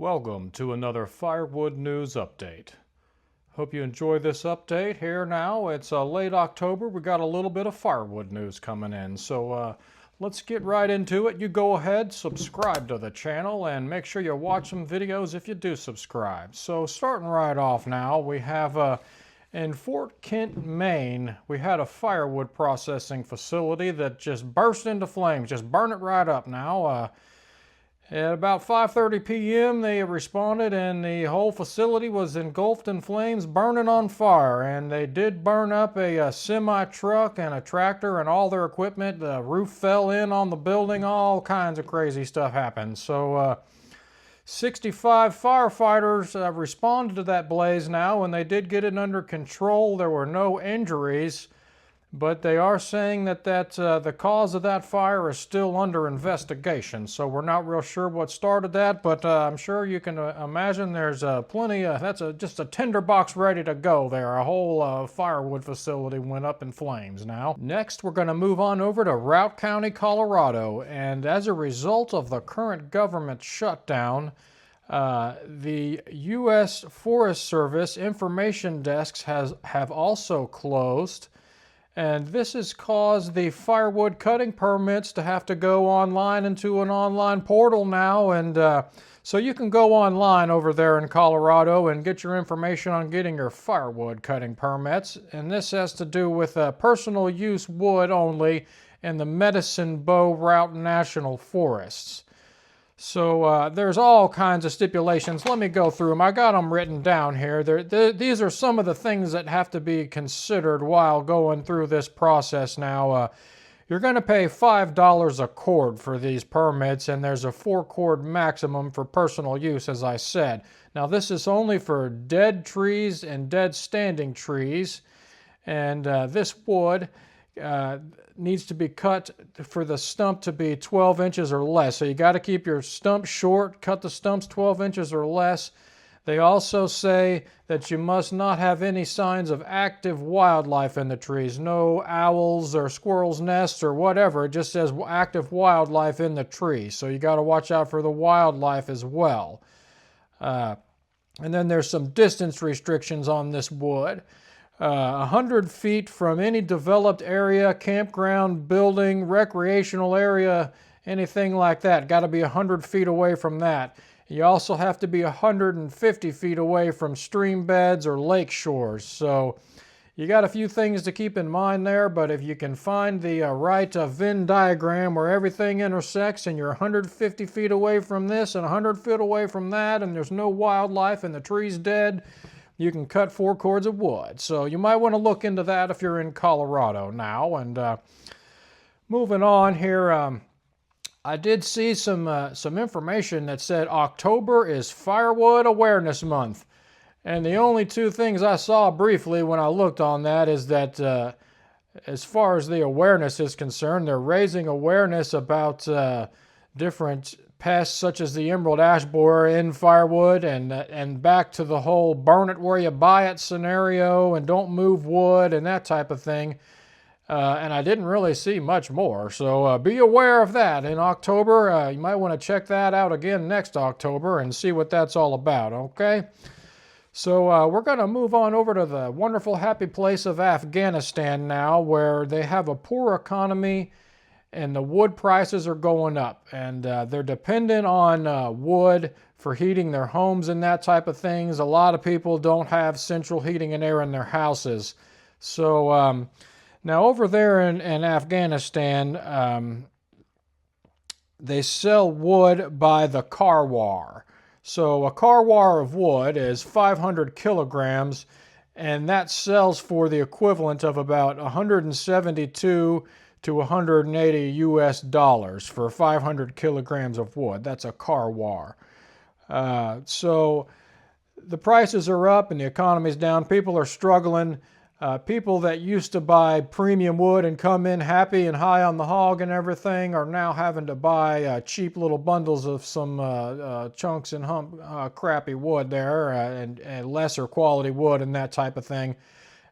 Welcome to another Firewood News Update. Hope you enjoy this update here now. It's late October. We got a little bit of firewood news coming in. So let's get right into it. You go ahead, subscribe to the channel, and make sure you watch some videos if you do subscribe. So starting right off now, we have in Fort Kent, Maine, we had a firewood processing facility that just burst into flames. Just burn it right up now. At about 5:30 p.m. they responded and the whole facility was engulfed in flames, burning on fire. And they did burn up a semi-truck and a tractor and all their equipment. The roof fell in on the building. All kinds of crazy stuff happened. So 65 firefighters responded to that blaze now, and they did get it under control. There were no injuries. But they are saying that the cause of that fire is still under investigation. So we're not real sure what started that, but I'm sure you can imagine there's plenty of, just a tinderbox ready to go there. A whole firewood facility went up in flames now. Next, we're going to move on over to Routt County, Colorado. And as a result of the current government shutdown, the U.S. Forest Service information desks have also closed. And this has caused the firewood cutting permits to have to go online into an online portal now. And so you can go online over there in Colorado and get your information on getting your firewood cutting permits. And this has to do with personal use wood only in the Medicine Bow Routt National Forests. So there's all kinds of stipulations. Let me go through them. I got them written down here. These are some of the things that have to be considered while going through this process now. You're going to pay $5 a cord for these permits, and there's a 4-cord maximum for personal use, as I said. Now, this is only for dead trees and dead standing trees, and this wood needs to be cut for the stump to be 12 inches or less. So you got to keep your stump short, cut the stumps 12 inches or less. They also say that you must not have any signs of active wildlife in the trees. No owls or squirrels' nests or whatever. It just says active wildlife in the tree. So you got to watch out for the wildlife as well. And then there's some distance restrictions on this wood. 100 feet from any developed area, campground, building, recreational area, anything like that. Got to be 100 feet away from that. You also have to be 150 feet away from stream beds or lake shores. So you got a few things to keep in mind there, but if you can find the right Venn diagram where everything intersects and you're 150 feet away from this and 100 feet away from that and there's no wildlife and the tree's dead, you can cut 4 cords of wood. So you might want to look into that if you're in Colorado now. And moving on here, I did see some information that said October is Firewood Awareness Month. And the only 2 things I saw briefly when I looked on that is that as far as the awareness is concerned, they're raising awareness about different pests such as the emerald ash borer in firewood, and back to the whole burn it where you buy it scenario and don't move wood and that type of thing. And I didn't really see much more. So be aware of that in October. You might want to check that out again next October and see what that's all about, okay? So we're going to move on over to the wonderful happy place of Afghanistan now, where they have a poor economy and the wood prices are going up, and they're dependent on wood for heating their homes and that type of things. A lot of people don't have central heating and air in their houses. So now over there in Afghanistan, they sell wood by the carwar. So a carwar of wood is 500 kilograms, and that sells for the equivalent of about 172 to 180 US dollars for 500 kilograms of wood. That's a carwar. So the prices are up and the economy's down. People are struggling. People that used to buy premium wood and come in happy and high on the hog and everything are now having to buy cheap little bundles of some chunks and crappy wood there and lesser quality wood and that type of thing.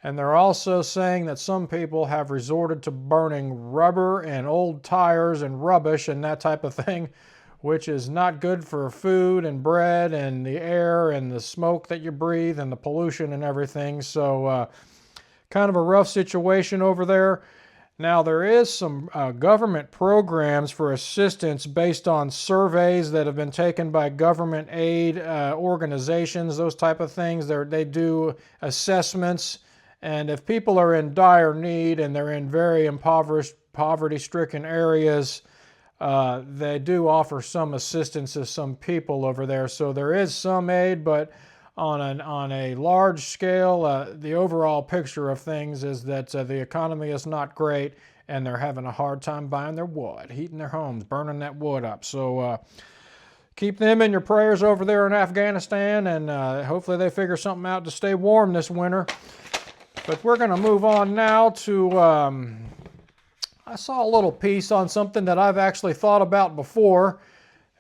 And they're also saying that some people have resorted to burning rubber and old tires and rubbish and that type of thing, which is not good for food and bread and the air and the smoke that you breathe and the pollution and everything. So kind of a rough situation over there. Now, there is some government programs for assistance based on surveys that have been taken by government aid organizations, those type of things. They do assessments, and if people are in dire need and they're in very impoverished, poverty-stricken areas, they do offer some assistance to some people over there. So there is some aid, but on a large scale, the overall picture of things is that the economy is not great, and they're having a hard time buying their wood, heating their homes, burning that wood up. So keep them in your prayers over there in Afghanistan, and hopefully they figure something out to stay warm this winter. But we're going to move on now to, I saw a little piece on something that I've actually thought about before.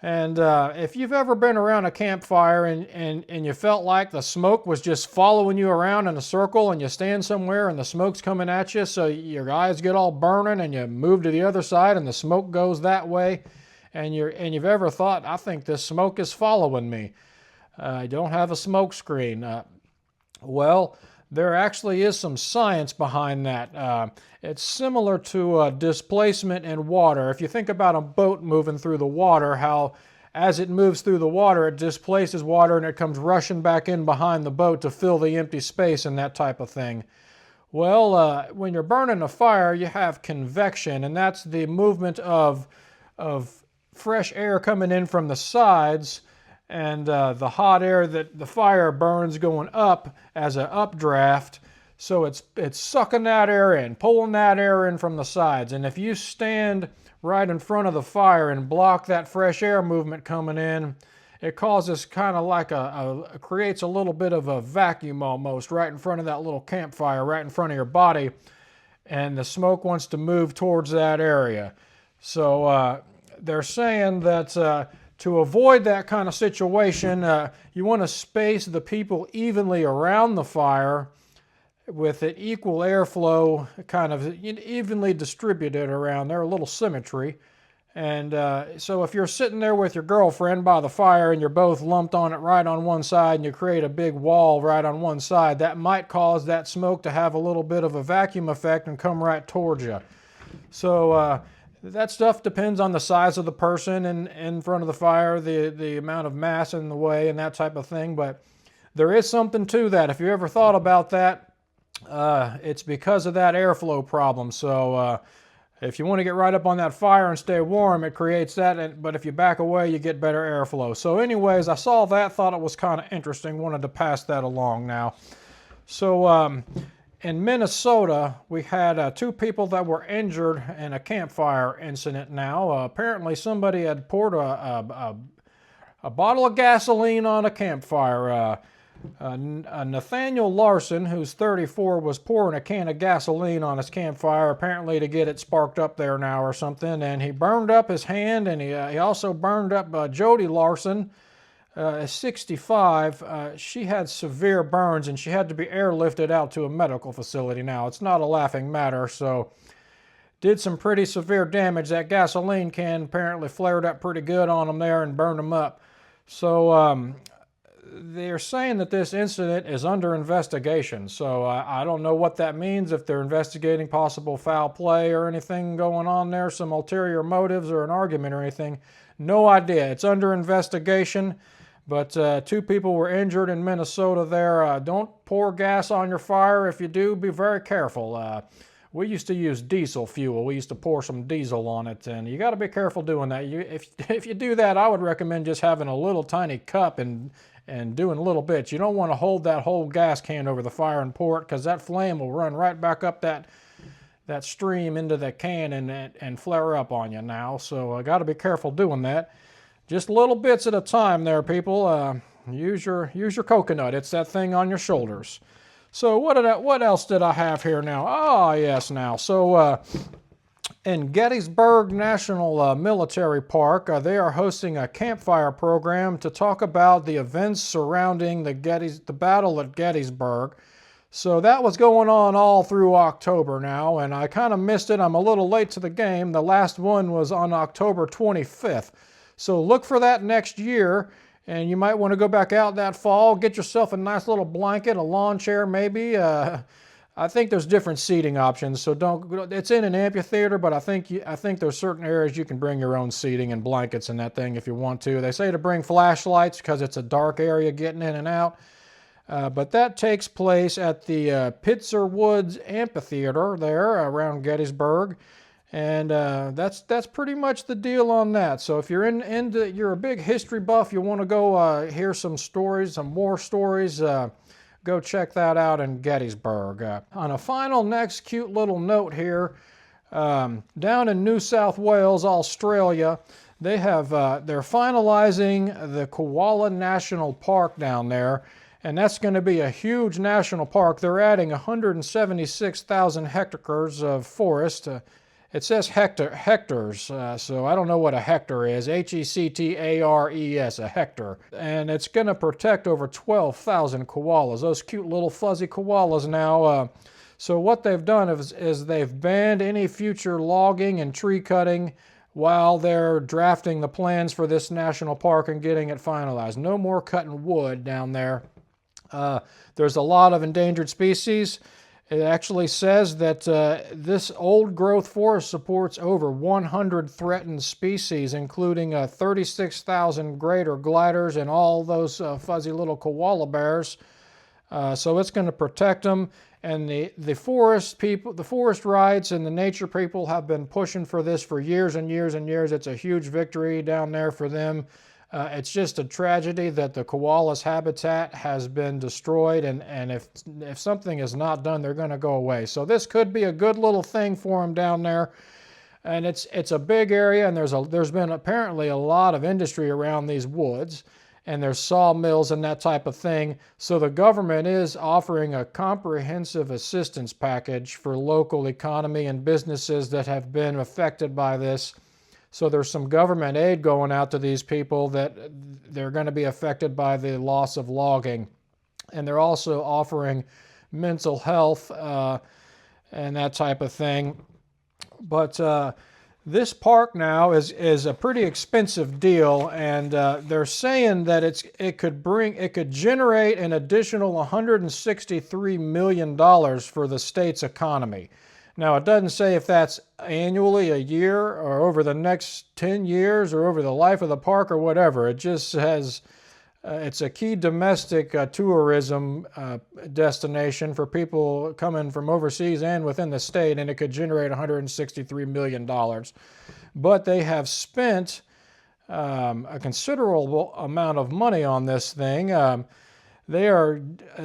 And if you've ever been around a campfire and you felt like the smoke was just following you around in a circle, and you stand somewhere and the smoke's coming at you, so your eyes get all burning and you move to the other side and the smoke goes that way, and you've ever thought, I think this smoke is following me. I don't have a smoke screen. Well, there actually is some science behind that. It's similar to displacement in water. If you think about a boat moving through the water, how as it moves through the water, it displaces water and it comes rushing back in behind the boat to fill the empty space and that type of thing. Well, when you're burning a fire, you have convection, and that's the movement of fresh air coming in from the sides, and the hot air that the fire burns going up as an updraft. So it's sucking that air in, pulling that air in from the sides. And if you stand right in front of the fire and block that fresh air movement coming in, it causes kind of like creates a little bit of a vacuum almost right in front of that little campfire, right in front of your body. And the smoke wants to move towards that area. So they're saying that to avoid that kind of situation, you want to space the people evenly around the fire with an equal airflow, kind of evenly distributed around there, a little symmetry. And so if you're sitting there with your girlfriend by the fire and you're both lumped on it right on one side, and you create a big wall right on one side, that might cause that smoke to have a little bit of a vacuum effect and come right towards you. So that stuff depends on the size of the person in front of the fire, the amount of mass in the way, and that type of thing. But there is something to that. If you ever thought about that, it's because of that airflow problem. So if you want to get right up on that fire and stay warm, it creates that. But if you back away, you get better airflow. So anyways, I saw that, thought it was kind of interesting, wanted to pass that along now. So in Minnesota, we had 2 people that were injured in a campfire incident now. Apparently somebody had poured a bottle of gasoline on a campfire. Nathaniel Larson, who's 34, was pouring a can of gasoline on his campfire, apparently to get it sparked up there now or something, and he burned up his hand, and he also burned up Jody Larson, 65. She had severe burns, and she had to be airlifted out to a medical facility now. It's not a laughing matter, so did some pretty severe damage. That gasoline can apparently flared up pretty good on them there and burned them up. So they're saying that this incident is under investigation, so I don't know what that means, if they're investigating possible foul play or anything going on there, some ulterior motives or an argument or anything. No idea. It's under investigation, but 2 people were injured in Minnesota there. Don't pour gas on your fire. If you do, be very careful. We used to use diesel fuel. We used to pour some diesel on it, and you got to be careful doing that. If you do that, I would recommend just having a little tiny cup and doing little bits. You don't want to hold that whole gas can over the fire and pour it, because that flame will run right back up that stream into the can and flare up on you now. So I got to be careful doing that. Just little bits at a time there, people. Use your coconut. It's that thing on your shoulders. So what else did I have here now? Ah, yes, now. So in Gettysburg National Military Park, they are hosting a campfire program to talk about the events surrounding the Battle at Gettysburg. So that was going on all through October now, and I kind of missed it. I'm a little late to the game. The last one was on October 25th. So look for that next year, and you might want to go back out that fall, get yourself a nice little blanket, a lawn chair maybe. I think there's different seating options, so don't. It's in an amphitheater, but I think there's certain areas you can bring your own seating and blankets and that thing if you want to. They say to bring flashlights because it's a dark area getting in and out. But that takes place at the Pitzer Woods Amphitheater there around Gettysburg. And that's pretty much the deal on that. So if you're you're a big history buff, you want to go hear some stories, some more stories, go check that out in Gettysburg. On a final next cute little note here, down in New South Wales, Australia, they're finalizing the Koala National Park down there. And that's going to be a huge national park. They're adding 176,000 hectares of forest. It says hectares, so I don't know what a hectare is. Hectares, a hectare. And it's going to protect over 12,000 koalas, those cute little fuzzy koalas now. So what they've done is they've banned any future logging and tree cutting while they're drafting the plans for this national park and getting it finalized. No more cutting wood down there. There's a lot of endangered species. It actually says that this old growth forest supports over 100 threatened species, including 36,000 greater gliders and all those fuzzy little koala bears. So it's going to protect them. And the forest people, the forest rights and the nature people have been pushing for this for years and years and years. It's a huge victory down there for them. It's just a tragedy that the koala's habitat has been destroyed, and if something is not done, they're going to go away. So this could be a good little thing for them down there, and it's a big area, and there's been apparently a lot of industry around these woods, and there's sawmills and that type of thing. So the government is offering a comprehensive assistance package for local economy and businesses that have been affected by this. So there's some government aid going out to these people that they're going to be affected by the loss of logging. And they're also offering mental health and that type of thing. But this park now is a pretty expensive deal, and they're saying that it could generate an additional $163 million for the state's economy. Now, it doesn't say if that's annually, a year, or over the next 10 years, or over the life of the park, or whatever. It just says it's a key domestic tourism destination for people coming from overseas and within the state, and it could generate $163 million. But they have spent a considerable amount of money on this thing. They are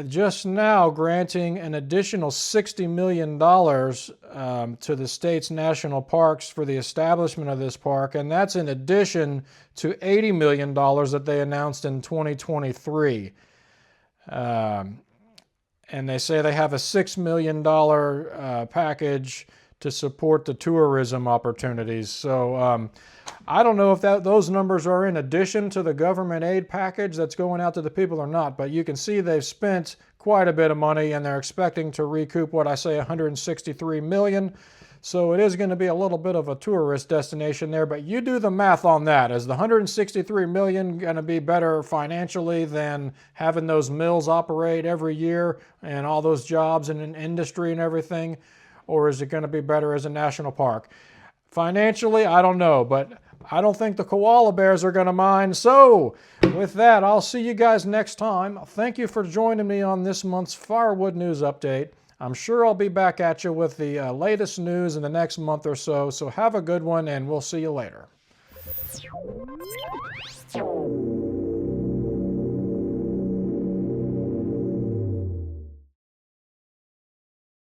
just now granting an additional $60 million to the state's national parks for the establishment of this park, and that's in addition to $80 million that they announced in 2023. And they say they have a $6 million package to support the tourism opportunities. So I don't know if those numbers are in addition to the government aid package that's going out to the people or not, but you can see they've spent quite a bit of money, and they're expecting to recoup what I say, $163 million. So it is going to be a little bit of a tourist destination there, but you do the math on that. Is the $163 million going to be better financially than having those mills operate every year and all those jobs and in industry and everything? Or is it going to be better as a national park? Financially, I don't know, but I don't think the koala bears are going to mind. So with that, I'll see you guys next time. Thank you for joining me on this month's Firewood News Update. I'm sure I'll be back at you with the latest news in the next month or so. So have a good one, and we'll see you later.